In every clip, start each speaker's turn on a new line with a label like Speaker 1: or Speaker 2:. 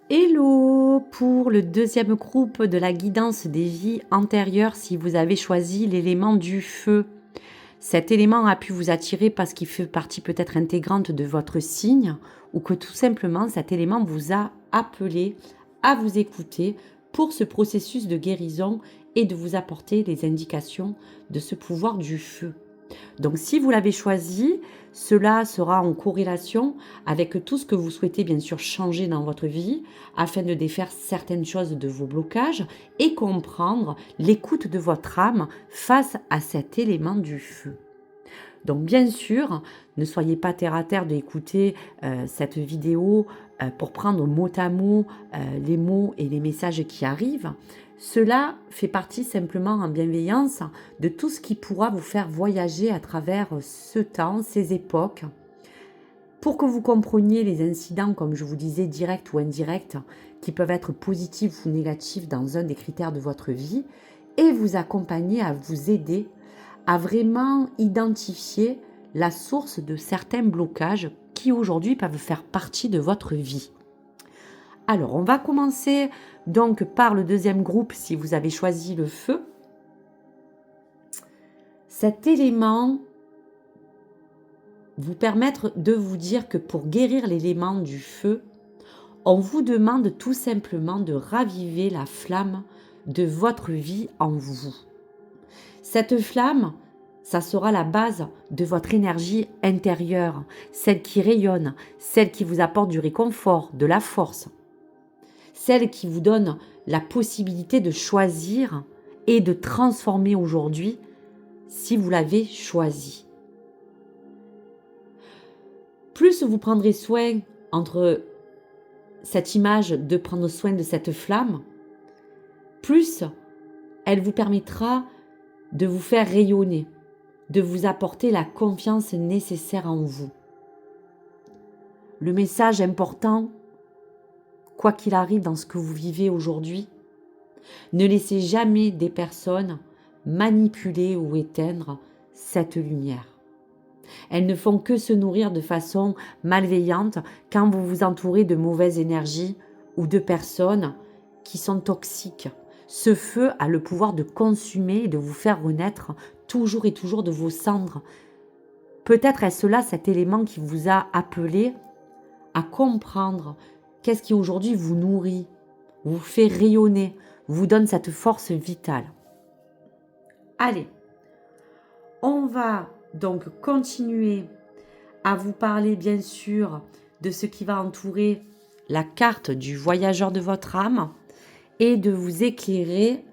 Speaker 1: Hello! Pour le deuxième groupe de la guidance des vies antérieures, si vous avez choisi l'élément du feu, cet élément a pu vous attirer parce qu'il fait partie peut-être intégrante de votre signe ou que tout simplement cet élément vous a appelé à vous écouter pour ce processus de guérison et de vous apporter les indications de ce pouvoir du feu. Donc si vous l'avez choisi, cela sera en corrélation avec tout ce que vous souhaitez bien sûr changer dans votre vie afin de défaire certaines choses de vos blocages et comprendre l'écoute de votre âme face à cet élément du feu. Donc bien sûr, ne soyez pas terre à terre d'écouter cette vidéo pour prendre mot à mot les mots et les messages qui arrivent. Cela fait partie simplement en bienveillance de tout ce qui pourra vous faire voyager à travers ce temps, ces époques, pour que vous compreniez les incidents, comme je vous disais, directs ou indirects, qui peuvent être positifs ou négatifs dans un des critères de votre vie, et vous accompagner à vous aider à vraiment identifier la source de certains blocages qui aujourd'hui peuvent faire partie de votre vie. Alors, on va commencer donc par le deuxième groupe si vous avez choisi le feu. Cet élément vous permettre de vous dire que pour guérir l'élément du feu, on vous demande tout simplement de raviver la flamme de votre vie en vous. Cette flamme, ça sera la base de votre énergie intérieure, celle qui rayonne, celle qui vous apporte du réconfort, de la force, celle qui vous donne la possibilité de choisir et de transformer aujourd'hui si vous l'avez choisi. Plus vous prendrez soin entre cette image de prendre soin de cette flamme, plus elle vous permettra de vous faire rayonner, de vous apporter la confiance nécessaire en vous. Le message important, quoi qu'il arrive dans ce que vous vivez aujourd'hui, ne laissez jamais des personnes manipuler ou éteindre cette lumière. Elles ne font que se nourrir de façon malveillante quand vous vous entourez de mauvaises énergies ou de personnes qui sont toxiques. Ce feu a le pouvoir de consumer et de vous faire renaître toujours et toujours de vos cendres. Peut-être est-ce là cet élément qui vous a appelé à comprendre qu'est-ce qui aujourd'hui vous nourrit, vous fait rayonner, vous donne cette force vitale. Allez, on va donc continuer à vous parler bien sûr de ce qui va entourer la carte du voyageur de votre âme et de vous éclairer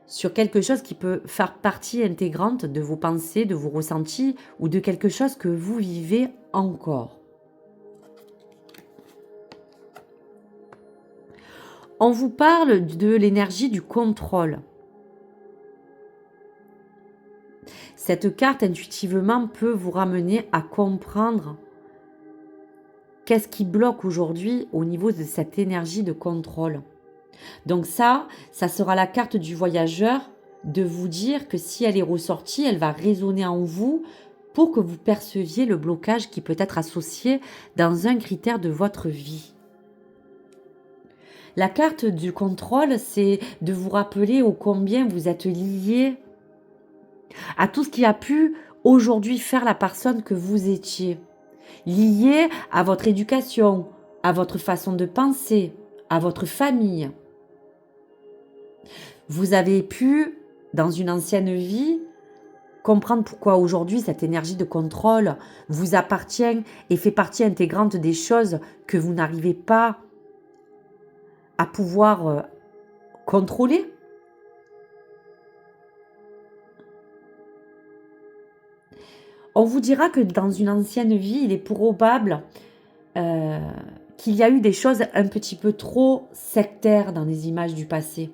Speaker 1: sur quelque chose qui peut faire partie intégrante de vos pensées, de vos ressentis ou de quelque chose que vous vivez encore. On vous parle de l'énergie du contrôle. Cette carte, intuitivement, peut vous ramener à comprendre qu'est-ce qui bloque aujourd'hui au niveau de cette énergie de contrôle. Donc ça sera la carte du voyageur de vous dire que si elle est ressortie, elle va résonner en vous pour que vous perceviez le blocage qui peut être associé dans un critère de votre vie. La carte du contrôle, c'est de vous rappeler ô combien vous êtes lié à tout ce qui a pu aujourd'hui faire la personne que vous étiez. Lié à votre éducation, à votre façon de penser, à votre famille. Vous avez pu, dans une ancienne vie, comprendre pourquoi aujourd'hui cette énergie de contrôle vous appartient et fait partie intégrante des choses que vous n'arrivez pas à pouvoir contrôler. On vous dira que dans une ancienne vie, il est probable qu'il y a eu des choses un petit peu trop sectaires dans les images du passé.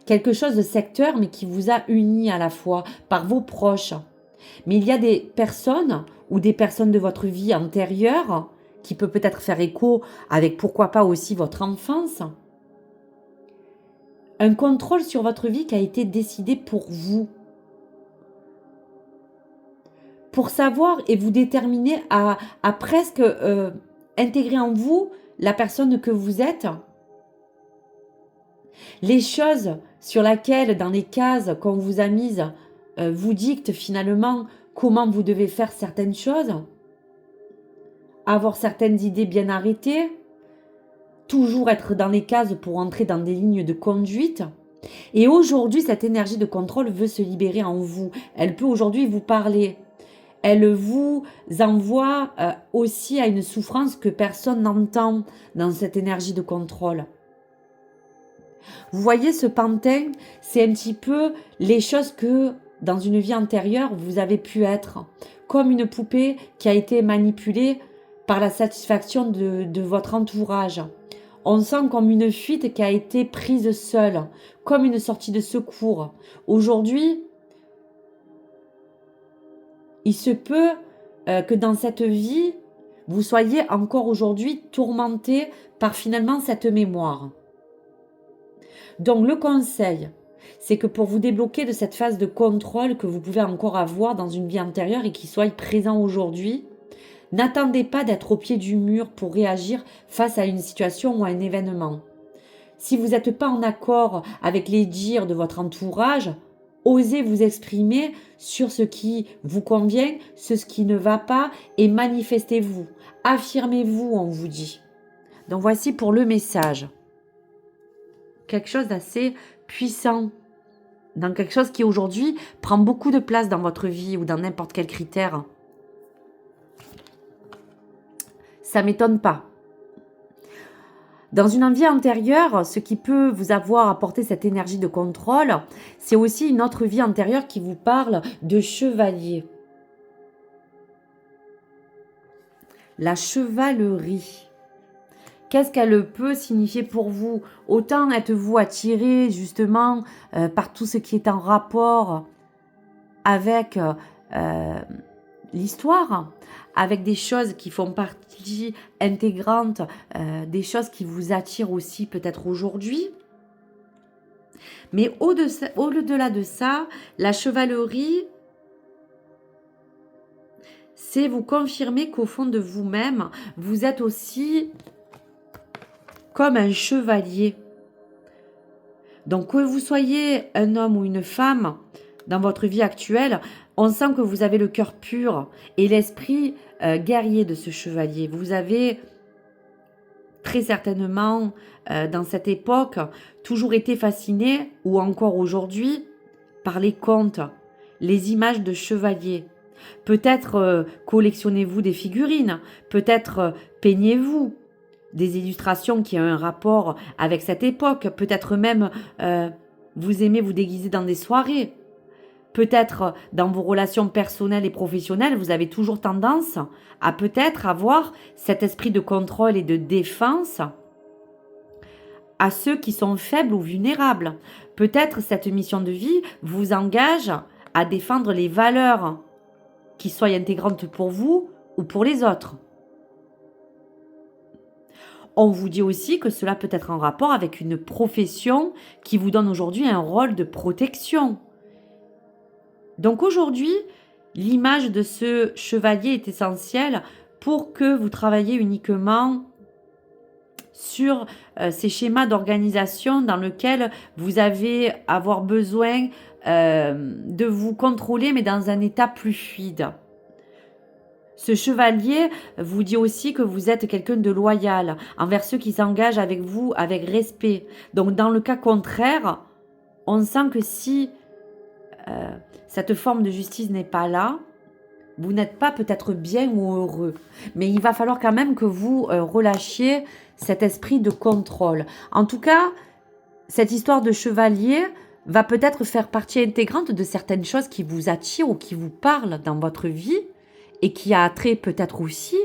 Speaker 1: Quelque chose de secteur, mais qui vous a uni à la fois par vos proches. Mais il y a des personnes ou des personnes de votre vie antérieure qui peut peut-être faire écho avec pourquoi pas aussi votre enfance. Un contrôle sur votre vie qui a été décidé pour vous. Pour savoir et vous déterminer à presque intégrer en vous la personne que vous êtes, les choses sur lesquelles, dans les cases qu'on vous a mises, vous dictent finalement comment vous devez faire certaines choses, avoir certaines idées bien arrêtées, toujours être dans les cases pour entrer dans des lignes de conduite. Et aujourd'hui, cette énergie de contrôle veut se libérer en vous. Elle peut aujourd'hui vous parler. Elle vous envoie aussi à une souffrance que personne n'entend dans cette énergie de contrôle. Vous voyez, ce pantin, c'est un petit peu les choses que, dans une vie antérieure, vous avez pu être. Comme une poupée qui a été manipulée par la satisfaction de votre entourage. On sent comme une fuite qui a été prise seule, comme une sortie de secours. Aujourd'hui, il se peut que dans cette vie, vous soyez encore aujourd'hui tourmenté par finalement cette mémoire. Donc le conseil, c'est que pour vous débloquer de cette phase de contrôle que vous pouvez encore avoir dans une vie antérieure et qui soit présent aujourd'hui, n'attendez pas d'être au pied du mur pour réagir face à une situation ou à un événement. Si vous n'êtes pas en accord avec les dires de votre entourage, osez vous exprimer sur ce qui vous convient, ce qui ne va pas et manifestez-vous. Affirmez-vous, on vous dit. Donc voici pour le message. Quelque chose d'assez puissant, dans quelque chose qui aujourd'hui prend beaucoup de place dans votre vie ou dans n'importe quel critère. Ça ne m'étonne pas. Dans une vie antérieure, ce qui peut vous avoir apporté cette énergie de contrôle, c'est aussi une autre vie antérieure qui vous parle de chevalier. La chevalerie. Qu'est-ce qu'elle peut signifier pour vous? Autant êtes-vous attiré justement par tout ce qui est en rapport avec l'histoire, avec des choses qui font partie intégrante, des choses qui vous attirent aussi peut-être aujourd'hui. Mais au-delà de ça, la chevalerie, c'est vous confirmer qu'au fond de vous-même, vous êtes aussi comme un chevalier. Donc que vous soyez un homme ou une femme dans votre vie actuelle, on sent que vous avez le cœur pur et l'esprit guerrier de ce chevalier. Vous avez très certainement, dans cette époque, toujours été fasciné, ou encore aujourd'hui, par les contes, les images de chevaliers. Peut-être collectionnez-vous des figurines, peut-être peignez-vous des illustrations qui ont un rapport avec cette époque, peut-être même vous aimez vous déguiser dans des soirées. Peut-être dans vos relations personnelles et professionnelles, vous avez toujours tendance à peut-être avoir cet esprit de contrôle et de défense à ceux qui sont faibles ou vulnérables. Peut-être cette mission de vie vous engage à défendre les valeurs qui soient intégrantes pour vous ou pour les autres. On vous dit aussi que cela peut être en rapport avec une profession qui vous donne aujourd'hui un rôle de protection. Donc aujourd'hui, l'image de ce chevalier est essentielle pour que vous travailliez uniquement sur ces schémas d'organisation dans lesquels vous avez avoir besoin de vous contrôler, mais dans un état plus fluide. Ce chevalier vous dit aussi que vous êtes quelqu'un de loyal envers ceux qui s'engagent avec vous avec respect. Donc dans le cas contraire, on sent que si cette forme de justice n'est pas là, vous n'êtes pas peut-être bien ou heureux. Mais il va falloir quand même que vous relâchiez cet esprit de contrôle. En tout cas, cette histoire de chevalier va peut-être faire partie intégrante de certaines choses qui vous attirent ou qui vous parlent dans votre vie et qui a trait peut-être aussi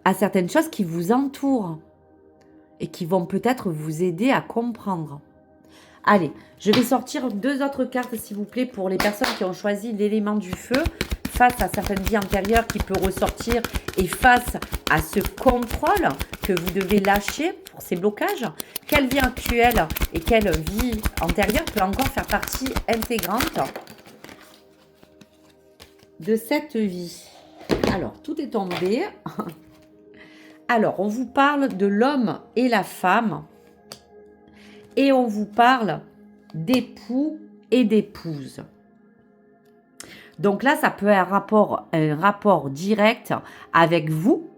Speaker 1: à certaines choses qui vous entourent et qui vont peut-être vous aider à comprendre. Allez, je vais sortir 2 autres cartes, s'il vous plaît, pour les personnes qui ont choisi l'élément du feu face à certaines vies antérieures qui peut ressortir et face à ce contrôle que vous devez lâcher pour ces blocages. Quelle vie actuelle et quelle vie antérieure peut encore faire partie intégrante de cette vie? Alors, tout est tombé. Alors, on vous parle de l'homme et la femme. Et on vous parle d'époux et d'épouse. Donc là, ça peut être un rapport direct avec vous,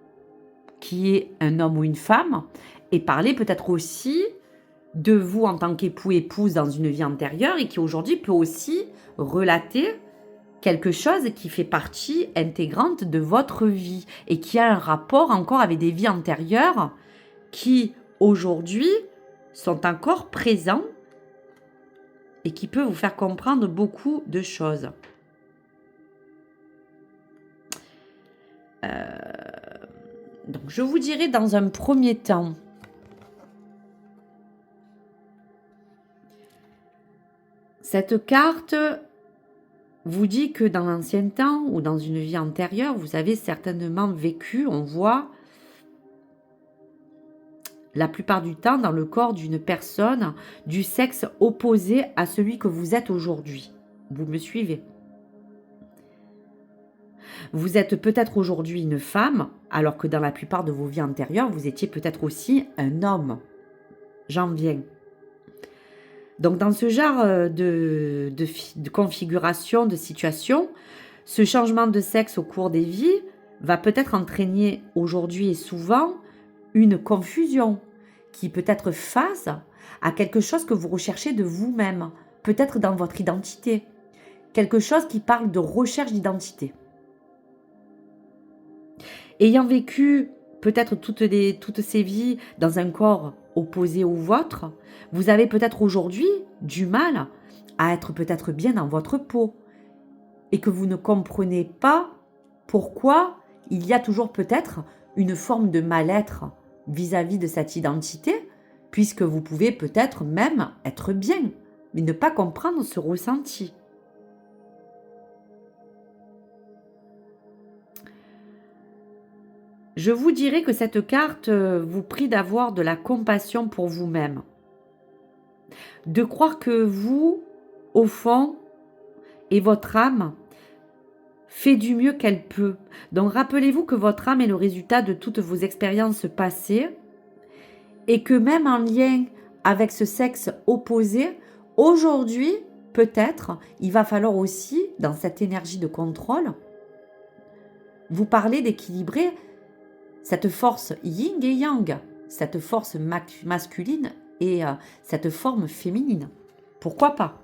Speaker 1: qui est un homme ou une femme, et parler peut-être aussi de vous en tant qu'époux-épouse dans une vie antérieure, et qui aujourd'hui peut aussi relater quelque chose qui fait partie intégrante de votre vie, et qui a un rapport encore avec des vies antérieures qui, aujourd'hui, sont encore présents et qui peut vous faire comprendre beaucoup de choses. Donc, je vous dirais dans un premier temps, cette carte vous dit que dans l'ancien temps ou dans une vie antérieure, vous avez certainement vécu, on voit, la plupart du temps dans le corps d'une personne du sexe opposé à celui que vous êtes aujourd'hui. Vous me suivez? Vous êtes peut-être aujourd'hui une femme, alors que dans la plupart de vos vies antérieures, vous étiez peut-être aussi un homme. J'en viens. Donc dans ce genre de configuration, de situation, ce changement de sexe au cours des vies va peut-être entraîner aujourd'hui et souvent une confusion qui peut être face à quelque chose que vous recherchez de vous-même, peut-être dans votre identité, quelque chose qui parle de recherche d'identité. Ayant vécu peut-être toutes ces vies dans un corps opposé au vôtre, vous avez peut-être aujourd'hui du mal à être peut-être bien dans votre peau et que vous ne comprenez pas pourquoi il y a toujours peut-être une forme de mal-être vis-à-vis de cette identité, puisque vous pouvez peut-être même être bien, mais ne pas comprendre ce ressenti. Je vous dirais que cette carte vous prie d'avoir de la compassion pour vous-même. De croire que vous, au fond, et votre âme fait du mieux qu'elle peut. Donc rappelez-vous que votre âme est le résultat de toutes vos expériences passées et que même en lien avec ce sexe opposé, aujourd'hui, peut-être, il va falloir aussi, dans cette énergie de contrôle, vous parler d'équilibrer cette force yin et yang, cette force masculine et cette forme féminine. Pourquoi pas?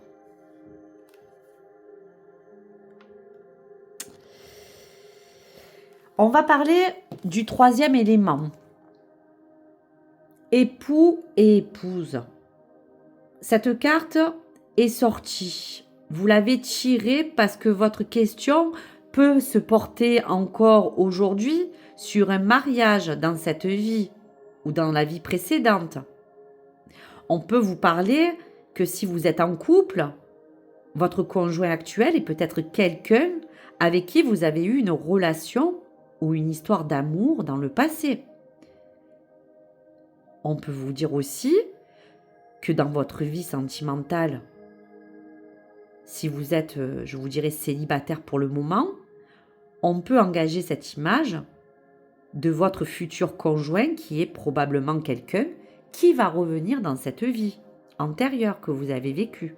Speaker 1: On va parler du troisième élément. Époux et épouse. Cette carte est sortie. Vous l'avez tirée parce que votre question peut se porter encore aujourd'hui sur un mariage dans cette vie ou dans la vie précédente. On peut vous parler que si vous êtes en couple, votre conjoint actuel est peut-être quelqu'un avec qui vous avez eu une relation ou une histoire d'amour dans le passé. On peut vous dire aussi que dans votre vie sentimentale, si vous êtes, je vous dirais, célibataire pour le moment, on peut engager cette image de votre futur conjoint qui est probablement quelqu'un qui va revenir dans cette vie antérieure que vous avez vécue.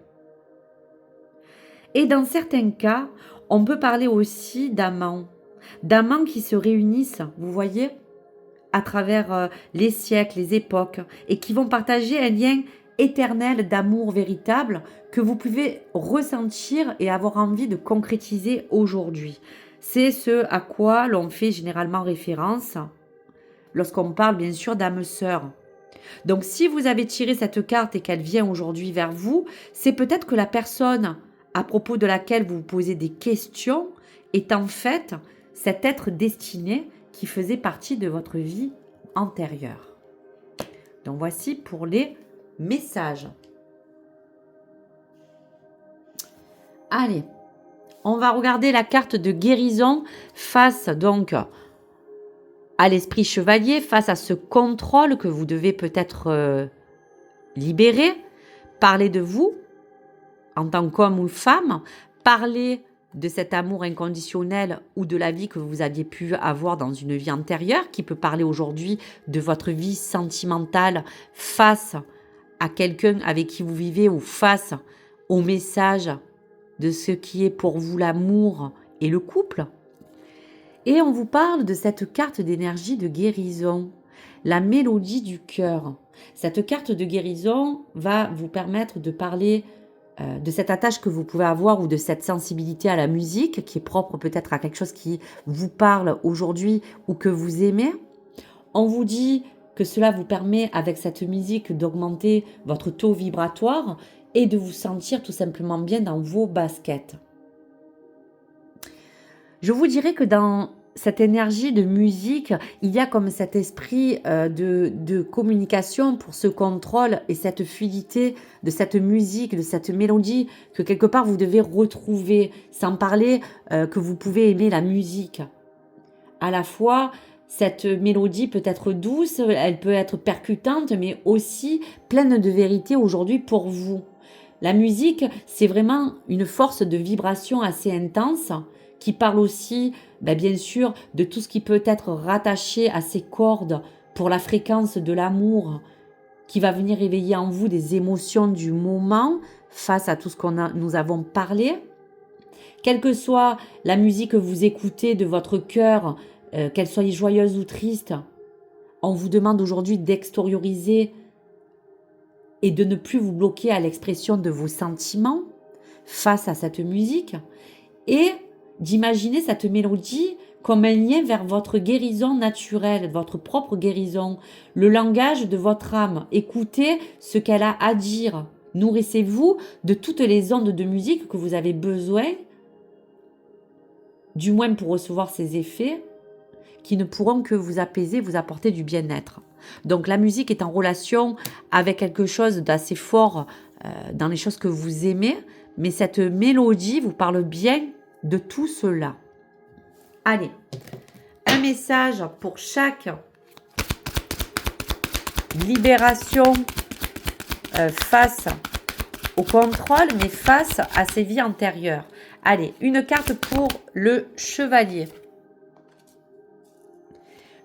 Speaker 1: Et dans certains cas, on peut parler aussi d'amants qui se réunissent, vous voyez, à travers les siècles, les époques, et qui vont partager un lien éternel d'amour véritable que vous pouvez ressentir et avoir envie de concrétiser aujourd'hui. C'est ce à quoi l'on fait généralement référence lorsqu'on parle bien sûr d'âme sœur. Donc si vous avez tiré cette carte et qu'elle vient aujourd'hui vers vous, c'est peut-être que la personne à propos de laquelle vous vous posez des questions est en fait cet être destiné qui faisait partie de votre vie antérieure. Donc voici pour les messages. Allez, on va regarder la carte de guérison face donc à l'esprit chevalier, face à ce contrôle que vous devez peut-être libérer. Parler de vous en tant qu'homme ou femme, parler de cet amour inconditionnel ou de la vie que vous aviez pu avoir dans une vie antérieure, qui peut parler aujourd'hui de votre vie sentimentale face à quelqu'un avec qui vous vivez ou face au message de ce qui est pour vous l'amour et le couple. Et on vous parle de cette carte d'énergie de guérison, la mélodie du cœur. Cette carte de guérison va vous permettre de parler de cette attache que vous pouvez avoir ou de cette sensibilité à la musique qui est propre peut-être à quelque chose qui vous parle aujourd'hui ou que vous aimez. On vous dit que cela vous permet avec cette musique d'augmenter votre taux vibratoire et de vous sentir tout simplement bien dans vos baskets. Je vous dirais que dans cette énergie de musique, il y a comme cet esprit de communication pour ce contrôle et cette fluidité de cette musique, de cette mélodie que quelque part vous devez retrouver, sans parler que vous pouvez aimer la musique. À la fois, cette mélodie peut être douce, elle peut être percutante, mais aussi pleine de vérité aujourd'hui pour vous. La musique, c'est vraiment une force de vibration assez intense qui parle aussi, bien sûr, de tout ce qui peut être rattaché à ces cordes pour la fréquence de l'amour, qui va venir éveiller en vous des émotions du moment face à tout ce nous avons parlé. Quelle que soit la musique que vous écoutez de votre cœur, qu'elle soit joyeuse ou triste, on vous demande aujourd'hui d'extérioriser et de ne plus vous bloquer à l'expression de vos sentiments face à cette musique et d'imaginer cette mélodie comme un lien vers votre guérison naturelle, votre propre guérison, le langage de votre âme. Écoutez ce qu'elle a à dire. Nourrissez-vous de toutes les ondes de musique que vous avez besoin, du moins pour recevoir ces effets, qui ne pourront que vous apaiser, vous apporter du bien-être. Donc la musique est en relation avec quelque chose d'assez fort dans les choses que vous aimez, mais cette mélodie vous parle bien de tout cela. Allez, un message pour chaque libération face au contrôle, mais face à ses vies antérieures. Allez, une carte pour le chevalier.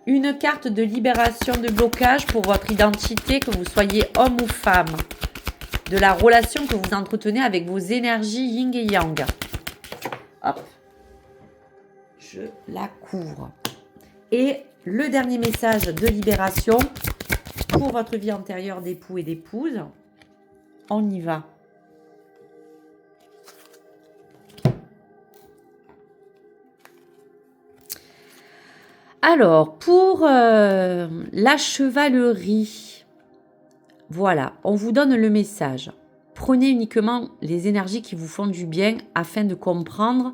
Speaker 1: Une carte de libération de blocage pour votre identité, que vous soyez homme ou femme. De la relation que vous entretenez avec vos énergies yin et yang. Hop. Je la couvre. Et le dernier message de libération pour votre vie antérieure d'époux et d'épouse. On y va. Alors, pour la chevalerie, voilà, on vous donne le message. Prenez uniquement les énergies qui vous font du bien afin de comprendre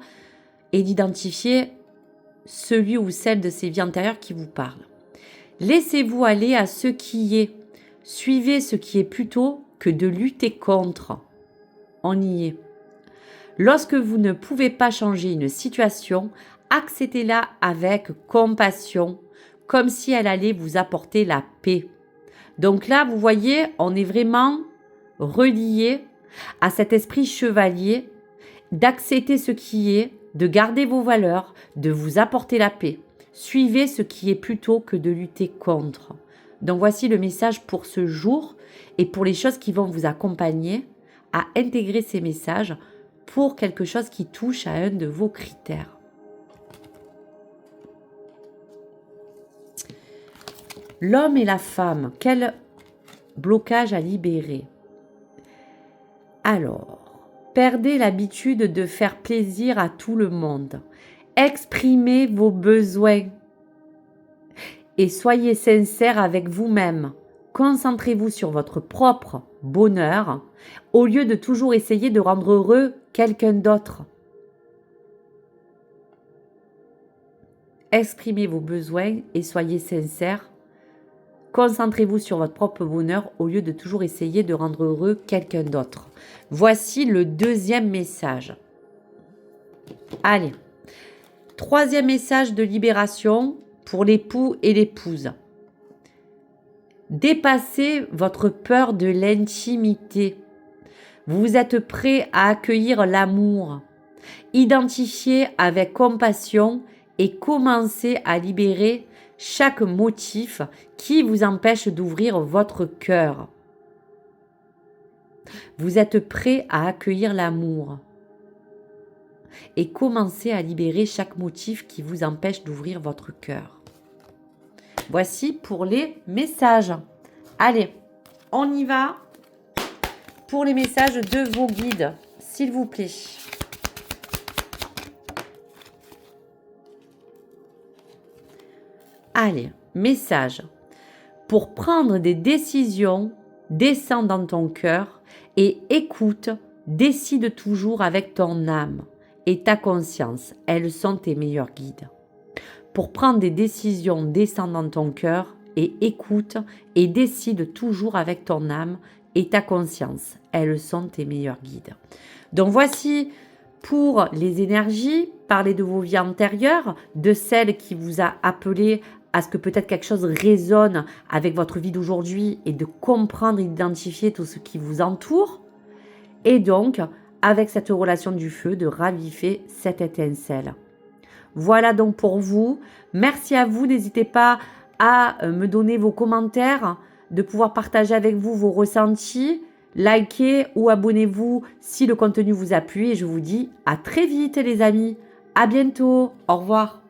Speaker 1: et d'identifier celui ou celle de ces vies antérieures qui vous parle. Laissez-vous aller à ce qui est. Suivez ce qui est plutôt que de lutter contre. On y est. Lorsque vous ne pouvez pas changer une situation, acceptez-la avec compassion, comme si elle allait vous apporter la paix. Donc là, vous voyez, on est vraiment relié à cet esprit chevalier, d'accepter ce qui est, de garder vos valeurs, de vous apporter la paix. Suivez ce qui est plutôt que de lutter contre. Donc voici le message pour ce jour et pour les choses qui vont vous accompagner à intégrer ces messages pour quelque chose qui touche à un de vos critères. L'homme et la femme, quel blocage à libérer? Alors, perdez l'habitude de faire plaisir à tout le monde. Exprimez vos besoins et soyez sincère avec vous-même. Concentrez-vous sur votre propre bonheur au lieu de toujours essayer de rendre heureux quelqu'un d'autre. Exprimez vos besoins et soyez sincère. Concentrez-vous sur votre propre bonheur au lieu de toujours essayer de rendre heureux quelqu'un d'autre. Voici le deuxième message. Allez. Troisième message de libération pour l'époux et l'épouse. Dépassez votre peur de l'intimité. Vous êtes prêt à accueillir l'amour Identifiez avec compassion et commencez à libérer chaque motif qui vous empêche d'ouvrir votre cœur. Vous êtes prêt à accueillir l'amour et commencez à libérer chaque motif qui vous empêche d'ouvrir votre cœur. Voici pour les messages. Allez, on y va pour les messages de vos guides, s'il vous plaît. Allez, message. Pour prendre des décisions, descends dans ton cœur et écoute, décide toujours avec ton âme et ta conscience. Elles sont tes meilleurs guides. Pour prendre des décisions, descends dans ton cœur et écoute et décide toujours avec ton âme et ta conscience. Elles sont tes meilleurs guides. Donc voici pour les énergies, parlez de vos vies antérieures, de celle qui vous a appelé à ce que peut-être quelque chose résonne avec votre vie d'aujourd'hui et de comprendre et d'identifier tout ce qui vous entoure. Et donc, avec cette relation du feu, de raviver cette étincelle. Voilà donc pour vous. Merci à vous. N'hésitez pas à me donner vos commentaires, de pouvoir partager avec vous vos ressentis, likez ou abonnez-vous si le contenu vous a plu. Et je vous dis à très vite les amis. À bientôt. Au revoir.